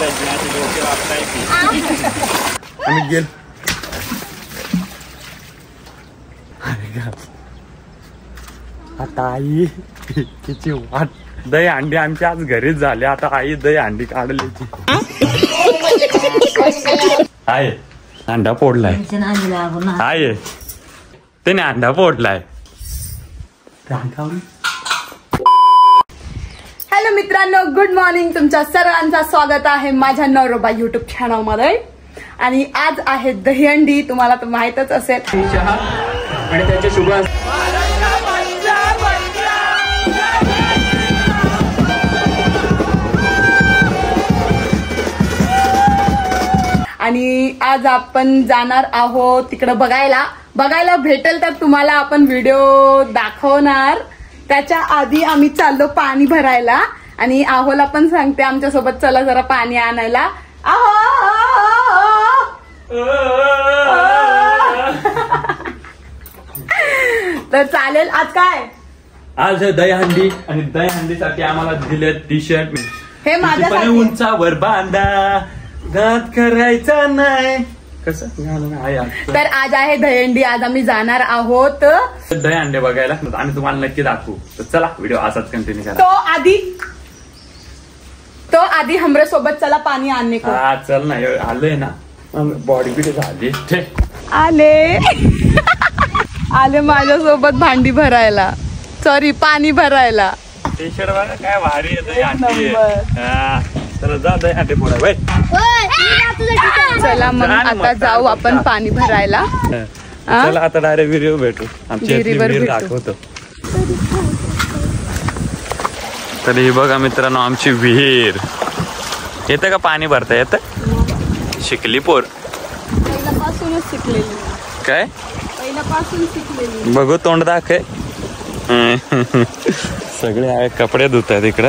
बांधायची अशी डोके वापरायची आम्ही गेल आता आई तिची वाट दही अंडी आमच्या आज घरीच झाले. आता आई दही अंडी काढल्याची आहे. अंडा फोडलाय आहे त्याने अंडा फोडलाय. हॅलो मित्रांनो, गुड मॉर्निंग. तुमच्या सर्वांचं स्वागत आहे माझ्या नवरोबा युट्यूब चॅनल मध्ये. आणि आज आहे दहीहंडी. तुम्हाला तर माहितच असेल. आणि त्याचे शुभ आणि आज आपण जाणार आहोत तिकडं बघायला भेटेल तर तुम्हाला आपण व्हिडिओ दाखवणार. त्याच्या आधी आम्ही चाललो पाणी भरायला. आणि आहोला पण सांगते आमच्या सोबत चला जरा पाणी आणायला. तर चालेल. आज काय आज दहीहंडी आणि दहीहंडीसाठी आम्हाला दिले टी शर्ट. हे माझ्या उंचावर बांधा दात करायचा नाही कसं. तर आज आहे दहीहंडी. आज आम्ही जाणार आहोत दहीहंडे बघायला आणि तुम्हाला नक्की दाखवू. तर चला व्हिडिओ असाच कंटिन्यू करा. तो आधी हमरे सोबत चला पाणी आणणे को. हा चल ना आलोय ना. बॉडी बिडी झाली आले माझ्यासोबत भांडी भरायला. सॉरी पाणी भरायला. टी शर्ट बघा काय भारी आहे. चला जा दहीहंडे पुढे बाई. चला मग आता जाऊ आपण पाणी भरायला. चला आता डायरेक्ट व्हिडिओ भेटू. आमची विहीर दाखवतो. तर ही बघा मित्रांनो आमची विहीर. येतं का पाणी भरता येतं. शिकली पोर पहिल्यापासूनच शिकलेली. काय पहिल्यापासून शिकलेली. बघू तोंड दाखव. सगळे कपडे धुत आहेत इकडं.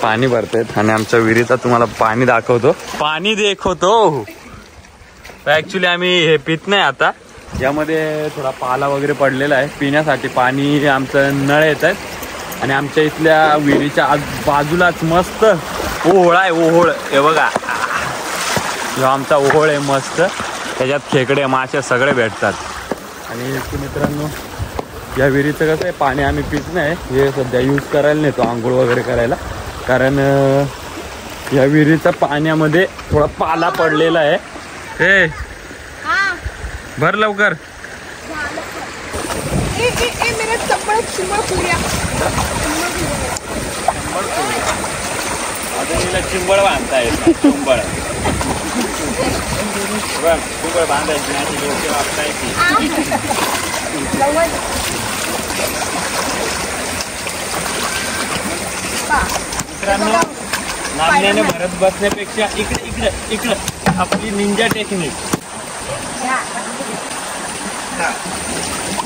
पाणी भरतायत आणि आमच्या विहिरीचा तुम्हाला पाणी दाखवतो. पाणी देखवतो. ऍक्च्युली आम्ही हे पित नाही आता. यामध्ये थोडा पाला वगैरे पडलेला आहे. पिण्यासाठी पाणी आमचं नळ येत आहेत. आणि आमच्या इथल्या विहिरीच्या बाजूलाच मस्त ओहोळ आहे. ओहोळ हे बघा आमचा ओहोळ आहे मस्त. त्याच्यात खेकडे मासे सगळे भेटतात. आणि मित्रांनो या विहिरीचं कसं आहे पाणी आम्ही पित नाही. हे सध्या यूज करायला नेतो आंघोळ वगैरे करायला. कारण या विहिरीच्या पाण्यामध्ये थोडा पाला पडलेला आहे. हे भर लवकर. चिंबळ बांधता येत. चिंबळ बांधायची अशी डोके वापरायची. मित्रांनो नामण्याने भरत बसण्यापेक्षा इकडे इकडे इकडे आपली निंजा टेक्निक.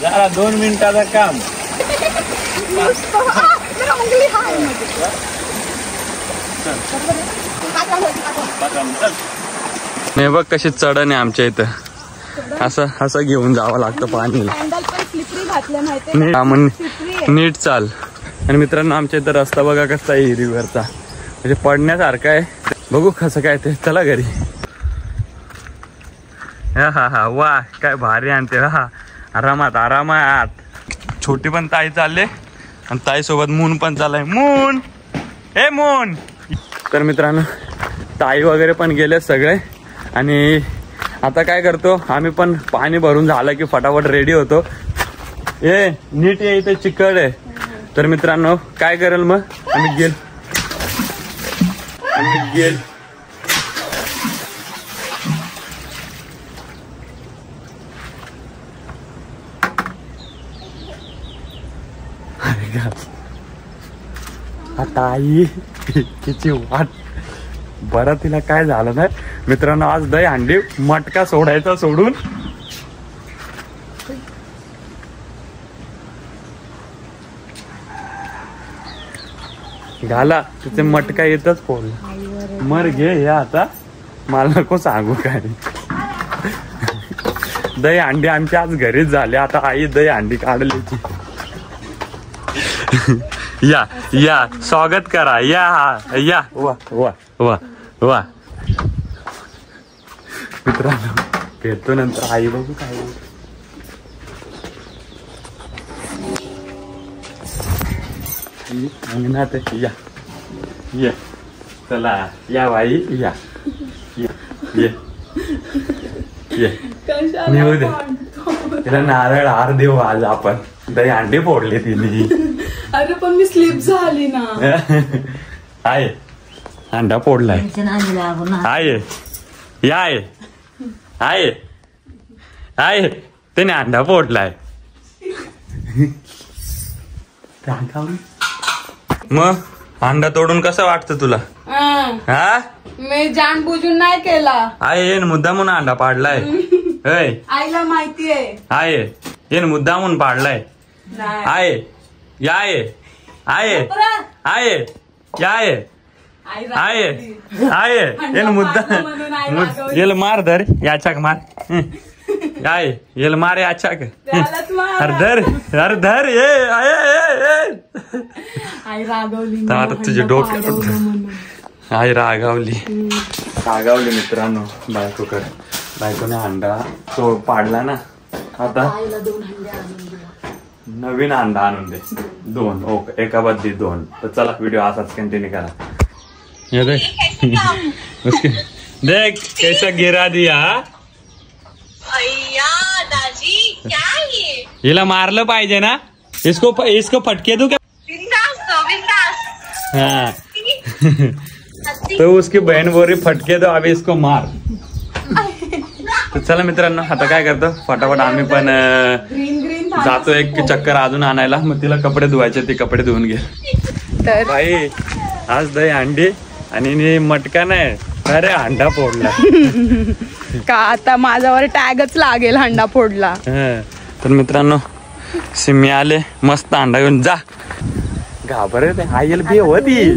जरा 2 मिनिटाचं काम. नाही बघ कशी चढण आहे आमच्या इथं. असं घेऊन जावं लागतं पाणीला. नीट चाल. आणि मित्रांनो आमच्या इथं रस्ता बघा कसा आहे हिरीवरचा. म्हणजे पडण्यासारखं आहे. बघू कसं काय ते. चला घरी. हा वा काय भारी आणते. हा आरामात आरामात. छोटी पण ताई चालले आणि ताई सोबत मून पण चाललाय. मून हे मून. तर मित्रांनो ताई वगैरे पण गेले सगळे. आणि आता काय करतो आम्ही पण पाणी भरून झालं की फटाफट रेडी होतो. ए नीट ये इथे चिकट आहे. तर मित्रांनो काय करेल मग आम्ही गेल आता आई तिची वाट. बरं तिला काय झालं नाही. मित्रांनो आज दहीहंडी मटका सोडायचा सोडून घाला तिचे मटका येतच फोन. मर घे हे आता. मला नको सांगू काय. दहीहंडी आमच्या आज घरीच झाले. आता आई दहीहंडी काढल्याची. या स्वागत करा. या वा वा वा वा मित्रांनो भेटतो नंतर. आई बघू काय अंगणात या ये चला या बाई या ये ये नेऊ दे तिला नारळ हार देऊ आज आपण. दही अंडे फोडले तिने. अरे पण मी स्लिप झाली ना. आहे अंडा फोडलाय आहे या आहे आहे त्याने अंडा फोडलाय. मग अंडा तोडून कसं वाटतं तुला? हा मी जाणबुजून नाही केला. आहे मुद्दा म्हणून अंडा पाडलाय. आईला माहितीये. आहे येन मुद्दा म्हणून पाडलाय. आहे या आहे आहे आहे या आहे आहे आहे येन मुद्दा येल मार धर याचाक मार. आहे येल मार याचाक अरे धर अरे धर ये आई रागवली. आता तुझे डोक्यात आई रागावली मित्रांनो. बायकोने अंडा तो पाडला ना. आता नवीन अंडा आणून दे 2 ओके एका बदली 2. तर चला व्हिडिओ असाच कंटिन्यू करा. ये देख देख कैसा गिरा दिया. दादी क्या है? हिला मारलं पाहिजे ना. इसको फटके दू क्या? हाँ तो उसकी बहन बोल रही फटके दो अभी इसको मार. तर चला मित्रांनो आता काय करतो फटाफट आम्ही पण जातो एक चक्कर अजून आणायला. मग तिला कपडे धुवायचे ते कपडे धुवून घे. तर भाई आज दही अंडी आणि मटका नाही अरे अंडा फोडला. का आता माझ्यावर टॅगच लागेल अंडा फोडला. तर मित्रांनो सिमी आले मस्त अंडा घेऊन जा. घाबरत आईल बी होती.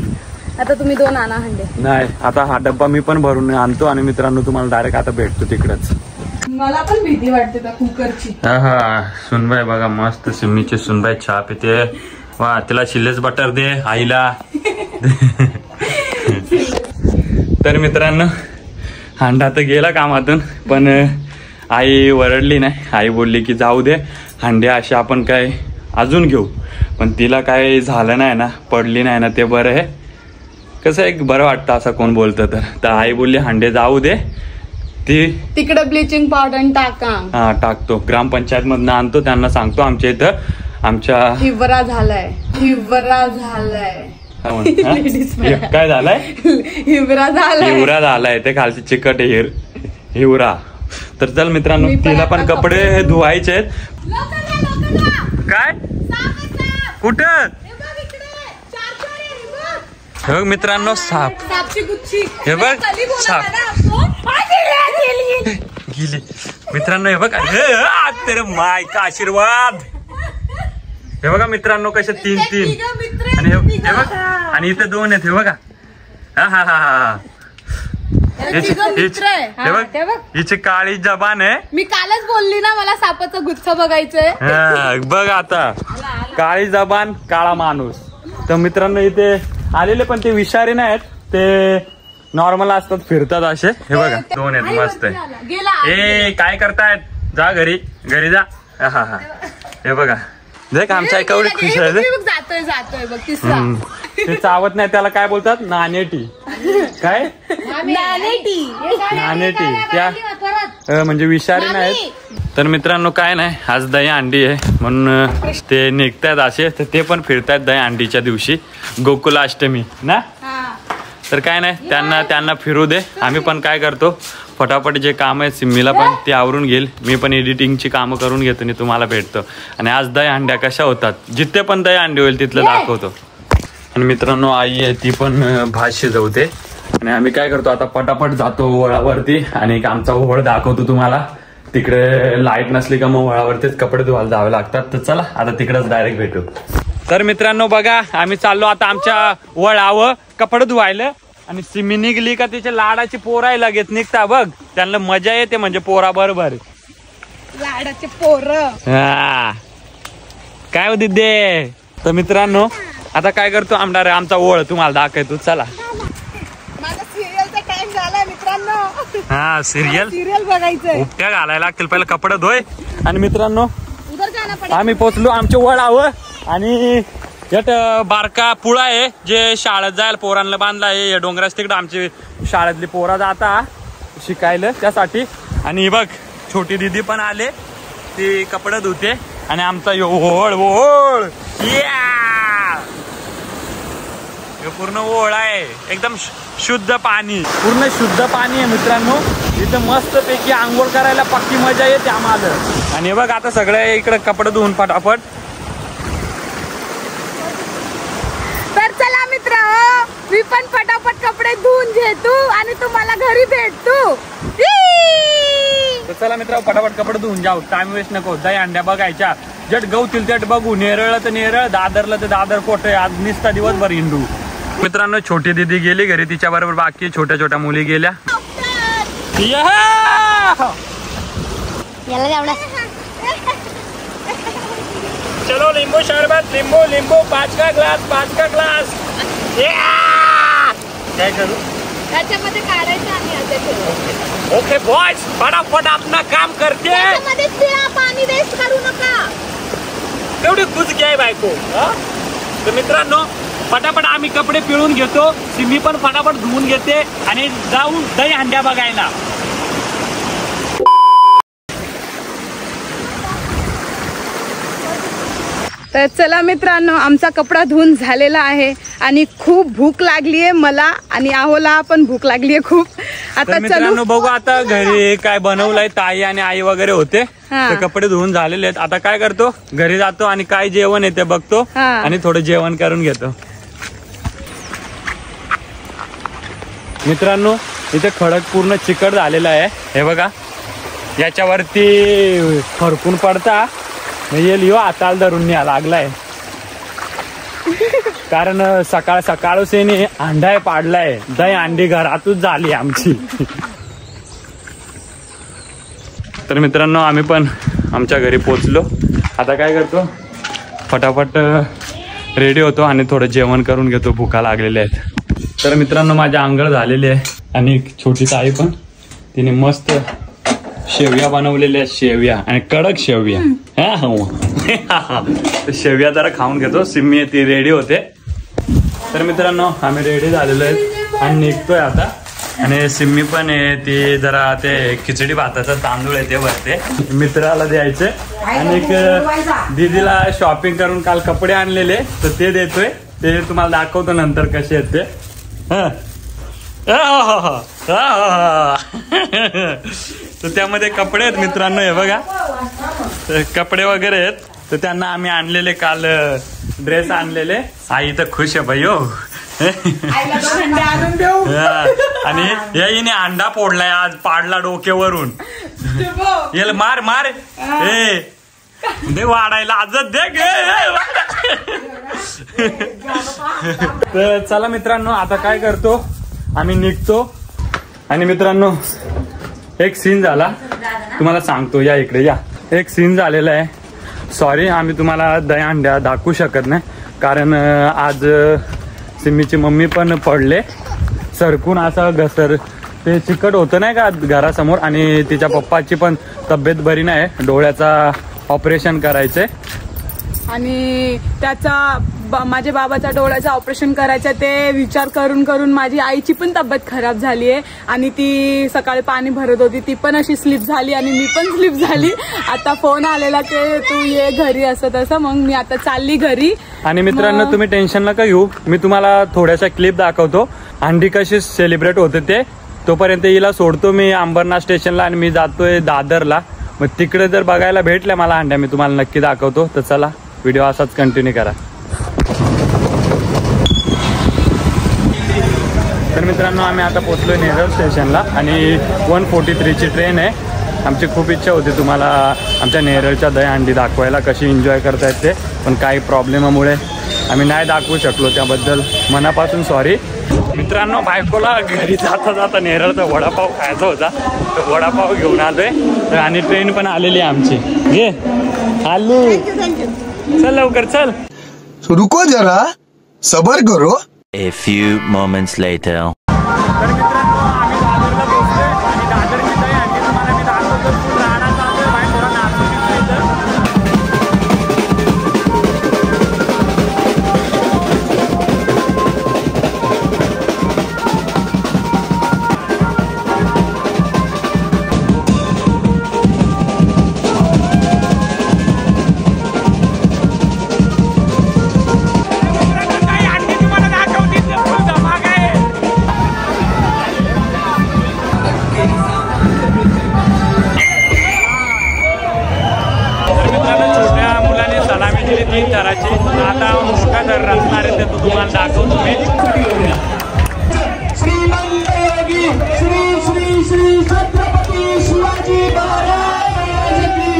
आता तुम्ही 2 आणा अंडे. नाही आता हा डब्बा मी पण भरून आणतो आणि मित्रांनो तुम्हाला डायरेक्ट आता भेटतो तिकडच. मला पण भीती वाटते त्या कुकरची. हा सुनबाई बघा मस्त सिमीची सुनबाई चहा पिते. वा तिला चिल्लेच बटर दे आईला. तर मित्रांनो अंडा तर गेला कामातून पण आई वरडली नाही. आई बोलली की जाऊ दे अंडे असे आपण काय अजून घेऊ. पण तिला काय झालं नाही ना पडली नाही ना ते बरं आहे. कसं एक बरं वाटतं असं कोण बोलतं तर आई बोलली अंडे जाऊ दे. ती तिकडे ब्लिचिंग पावडर टाका. हा टाकतो ग्रामपंचायत मधनं आणतो. त्यांना सांगतो आमच्या इथं आमच्या हिवरा झालाय. काय झालंय हिवरा झालाय ते खालची चिकट हिवरा. तर चल मित्रांनो तिला पण कपडे धुवायचे आहेत. काय कुठं हे बघ मित्रांनो साप. हे बघ साप गेली मित्रांनो. हे बघ तेरे माय का आशीर्वाद. हे बघा मित्रांनो कसे 3 आणि हे बघ आणि इथे 2 आहेत. हे बघा हा हा हा हे बघ हिची काळी जबान आहे. मी कालच बोलली ना मला सापाचं गुच्छ बघायचंय. बघ आता काळी जबान काळा माणूस. तर मित्रांनो इथे आलेले पण ते विषारी नाहीत ते नॉर्मल असतात फिरतात असे. हे बघा 2 आहेत मस्त आहे. ए काय करतायत जा घरी जा. हा हा हे बघा देख आमच्या एवढी खुश आहे. जातोय बघ तिसरा. ते चावत नाही त्याला काय बोलतात नानेटी. काय नानेटी त्या म्हणजे विषारी नाहीत. तर मित्रांनो काय नाही आज दही अंडी आहे म्हणून ते निघतायत असे. तर ते पण फिरतायत दही अंडीच्या दिवशी गोकुलाष्टमी ना. तर काय नाही त्यांना फिरू दे. आम्ही पण काय करतो फटाफट जे काम आहे सिम्मीला पण ते आवरून घेईल. मी पण एडिटिंगची कामं करून घेतो आणि तुम्हाला भेटतो. आणि आज दही अंड्या कशा होतात जिथे पण दही अंडी होईल तिथलं दाखवतो. आणि मित्रांनो आई आहे ती पण भात शिजवते. आणि आम्ही काय करतो आता पटापट जातो वळावरती आणि आमचा ओहळ दाखवतो तुम्हाला. तिकडे लाईट नसली का मग वळावरतीच कपडे धुवायला जावे लागतात. तर चला आता तिकडेच डायरेक्ट भेटू. तर मित्रांनो बघा आम्ही चाललो आता आमच्या वळावं कपडे धुवायला. आणि सिमी निघली का तिच्या लाडाची पोर आहे लगेच निघता बघ. त्यांना मजा येते म्हणजे पोरा बरोबर लाडाचे पोर. हा काय होती दे. तर मित्रांनो आता काय करतो आमचा ओळ तुम्हाला दाखवतो. चला माझा सिरियलचा टाइम टाइम झाला मित्रांनो. हा सिरियल सिरियल बघायचंय. उपट्या घालायला लागतील, पहिला कपडे धुय. आणि मित्रांनो उधर जाना पडेल. आम्ही पोचलो आमच्या वळावर. आणि यात बारका पुळा आहे जे शाळेत जायला पोरांना बांधला आहे. या डोंगराच तिकडे आमची शाळेतली पोरा जाता शिकायला त्यासाठी. आणि बघ छोटी दीदी पण आले, ती कपडे धुते. आणि आमचा ओळ ओळ पूर्ण ओळ आहे, एकदम शुद्ध पाणी, पूर्ण शुद्ध पाणी आहे मित्रांनो. इथं मस्त पैकी आंघोळ करायला पक्की मजा येते आम्हाला. आणि बघ आता सगळे इकडे कपडे धुवून फटाफट. तर चला मित्र, मी पण फटाफट कपडे धुवून घेतो आणि तुम्हाला घरी भेटतो. तर चला मित्र फटाफट कपडे धुवून जाऊ, टाइम वेस्ट नको. दही अंड्या बघायच्या, जट गवतील जट बघू, नेरळलं तर नेरळ, दादरला तर दादर कोठे. आज निसता दिवसभर हिंडू. मित्रांनो छोटी दीदी गेली घरी, तिच्या बरोबर बाकी छोट्या छोट्या मुली गेल्या. चलो लिंबू शरबत, लिंबू लिंबू, 5 का ग्लास, 5 का ग्लास. काय करू त्याच्यामध्ये काढायचं आणि असे ठेवायचं. ओके बॉयज, फटाफट अपना काम करते. त्याच्यामध्ये पाणी वेस्ट करू नका. तेवढी कुचकी आहे बायको. तर मित्रांनो फटाफट आम्ही कपडे पिळून घेतो, सिमी पण फटाफट धुवून घेते आणि जाऊन दही हंड्या बघायला. तर चला मित्रांनो, आमचा कपडा धुवून झालेला आहे आणि खूप भूक लागली आहे मला आणि आहोला पण भूक लागली आहे खूप. आता मित्रांनो बघू आता घरी काय बनवलंय. ताई आणि आई वगैरे होते, ते कपडे धुवून झालेले आहेत. आता काय करतो, घरी जातो आणि काय जेवण आहे ते बघतो आणि थोडं जेवण करून घेतो. मित्रांनो इथे खडक पूर्ण चिकट झालेला आहे, हे बघा. याच्यावरती फरकून पडता येईल यो हाताला धरून न्या लागलाय. कारण सकाळ सकाळच अंडाय पाडलाय, दही अंडी घरातच झाली आमची. तर मित्रांनो आम्ही पण आमच्या घरी पोचलो. आता काय करतो, फटाफट रेडी होतो आणि थोडं जेवण करून घेतो, भुका लागलेल्या आहेत. तर मित्रांनो माझ्या आंघोळ झालेली आहे आणि छोटी ताई पण, तिने मस्त शेवया बनवलेल्या आहेत, शेवया आणि कडक शेवया. शेवया जरा खाऊन घेतो. सिम्मी ती रेडी होते. तर मित्रांनो आम्ही रेडी झालेलो आहे आणि निघतोय आता. आणि सिम्मी पण आहे, ती जरा ते खिचडी भाताचा तांदूळ आहे ते भरते, मित्राला द्यायचे. आणि एक दीदीला शॉपिंग करून काल कपडे आणलेले तर ते देतोय, ते तुम्हाला दाखवतो नंतर कसे आहेत ते. तर त्यामध्ये कपडे आहेत मित्रांनो, हे बघा कपडे वगैरे आहेत. तर त्यांना आम्ही आणलेले काल ड्रेस आणलेले. आई तर खुश आहे भाई हो. आणि याने अंडा फोडलाय आज, पाडला डोक्यावरून. याला मार मार ए दे वाढायला आजच दे गे. तर चला मित्रांनो आता काय करतो, आम्ही निघतो. आणि मित्रांनो एक सीन झाला तुम्हाला सांगतो, या इकडे या. एक सीन झालेला आहे. सॉरी आम्ही तुम्हाला दही अंड्या दाखवू शकत नाही, कारण आज सिम्मीची मम्मी पण पडले सरकून, असा घसर ते चिकट होतं नाही का घरासमोर. आणि तिच्या पप्पाची पण तब्येत बरी नाही, डोळ्याचा ऑपरेशन करायचंय. आणि त्याचा माझ्या बाबाच्या डोळ्याचं ऑपरेशन करायचं, ते विचार करून करून माझी आईची पण तब्येत खराब झाली आहे. आणि ती सकाळी पाणी भरत होती, ती पण अशी स्लिप झाली आणि मी पण स्लिप झाली. आता फोन आलेला की तू ये घरी असं तसं, मग मी आता चालली घरी. आणि मित्रांनो तुम्ही टेन्शन नका घेऊ, मी तुम्हाला थोड्याशा क्लिप दाखवतो अंडी कशी सेलिब्रेट होते ते. तोपर्यंत हिला सोडतो मी अंबरनाथ स्टेशनला आणि मी जातोय दादरला. मग तिकडे जर बघायला भेटल्या मला अंड्या मी तुम्हाला नक्की दाखवतो. तर चला व्हिडिओ असाच कंटिन्यू करा. तर मित्रांनो आम्ही आता पोहोचलोय नेरळ स्टेशनला आणि 143ची ट्रेन आहे. आमची खूप इच्छा होती तुम्हाला आमच्या नेरळच्या दही अंडी दाखवायला, कशी एन्जॉय करतायत ते, पण काही प्रॉब्लेमामुळे आम्ही नाही दाखवू शकलो, त्याबद्दल मनापासून सॉरी. मित्रांनो बायकोला घरी जाता जाता नेरळचा वडापाव खायचा होता, तर वडापाव घेऊन आलोय. आणि ट्रेन पण आलेली आहे आमची. घे आलू, चल लवकर चल. रुको जरा सबर करो. A few moments later. तर मित्रांनो आम्ही करायची. आता काय जर रचणार आहे ते तुम्हाला दाखवतो मी. श्रीमंत योगी श्री श्री श्री छत्रपती शिवाजी महाराज की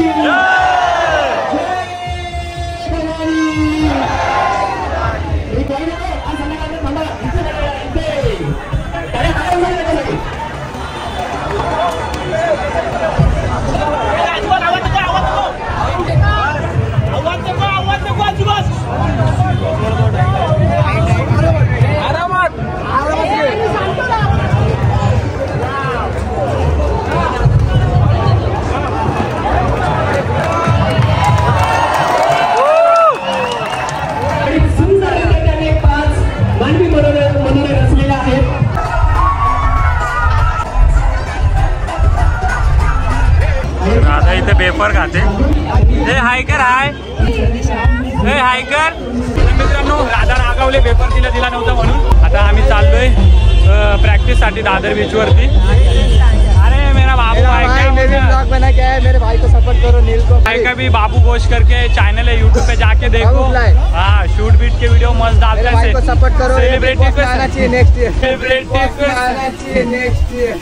दादा इथे पेपर खाते. हे हायकर हाय, हे हायकर. मित्रांनो राधा रागावले पेपर दिला नव्हता म्हणून आता आम्ही चाललोय प्रॅक्टिस साठी दादर बीच वरती. अरे मेरा बाबू ब्लॉग बना क्या है, मेरे भाई को सपोर्ट करो, नील को. का भी बाबू घोष करके चैनल है यूट्यूब पे जाके देखो. हाँ शूट बीट के वीडियो मस्त डालते हैं. को सपोर्ट करो, सेलिब्रिटी को आना चाहिए नेक्स्ट ईयर, सेलिब्रिटी को आना चाहिए नेक्स्ट ईयर.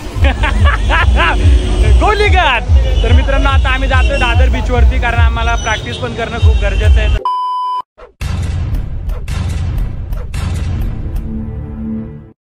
गोलीघाट. तर मित्रांनो आता आम्ही जातोय दादर बीच वरती कारण आम्हाला प्रॅक्टिस पण करणं खूप गरजेचं आहे.